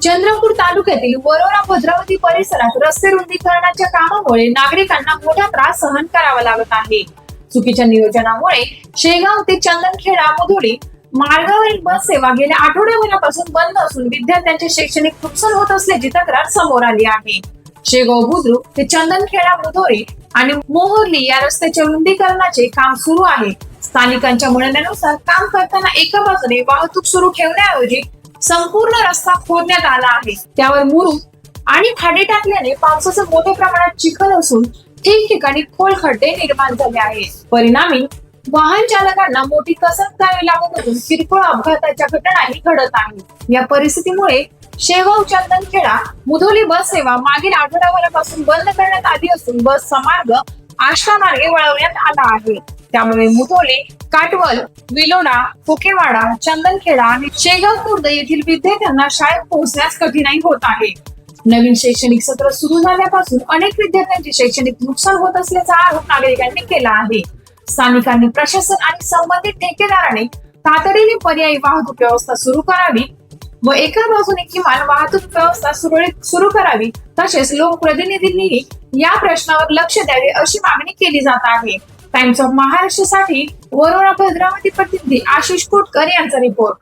चंद्रपूर तालुक्यातील वरोरा भद्रावती परिसरात रस्ते रुंदीकरणाच्या कामामुळे नागरिकांना मोठा त्रास सहन करावा लागत आहे. चुकीच्या नियोजनामुळे शेगाव ते चंदनखेडा मुधोळी मार्गावरील बस सेवा गेल्या आठवड्याभरापासून बंद असून विद्यार्थ्यांचे शैक्षणिक नुकसान होत असल्याची तक्रार समोर आली आहे. शेगाव बुद्रुक ते चंदनखेडा मुधोळी आणि मोहर्ली या रस्त्याच्या रुंदीकरणाचे काम सुरू आहे. स्थानिकांच्या म्हणण्यानुसार काम करताना एका बाजूने वाहतूक सुरू ठेवण्याऐवजी संपूर्ण रस्ता खोदण्यात आला आहे. त्यावर मुरुम आणि खाडे टाकल्याने पावसाचा मोठ्या प्रमाणात चिखल असून ठिकठिकाणी खोल खड्डे निर्माण झाले आहेत. परिणामी वाहन चालकांना मोठी कसरत करावी लागत असून किरकोळ अपघाताच्या घटनाही घडत आहेत. या परिस्थितीमुळे शेगाव चंदनखेडा मुधोली बस सेवा मागील आठवड्याभरापासून बंद करण्यात आली असून बसचा मार्ग आष्टा मार्गे वळवण्यात आला आहे. त्यामुळे मुधोली, काटवल, विलोणा, कोकेवाडा, चंदनखेडा आणि शेगाव खुर्द येथील विद्यार्थ्यांना शाळेत पोहोचण्यास कठीणाई होत आहे. नवीन शैक्षणिक सत्र सुरू झाल्यापासून अनेक विद्यार्थ्यांचे शैक्षणिक नुकसान होत असल्याचा आरोप नागरिकांनी केला आहे. स्थानिकांनी, प्रशासन आणि संबंधित ठेकेदाराने तातडीने पर्यायी वाहतूक व्यवस्था सुरू करावी व एका बाजूने किमान वाहतूक व्यवस्था सुरळीत सुरू करावी. तसेच लोकप्रतिनिधींनी या प्रश्नावर लक्ष द्यावे अशी मागणी केली जात आहे. टाइम्स ऑफ महाराष्ट्र साठी वरोरा भद्रावती प्रतिनिधी आशिष कोटकर यांचा रिपोर्ट.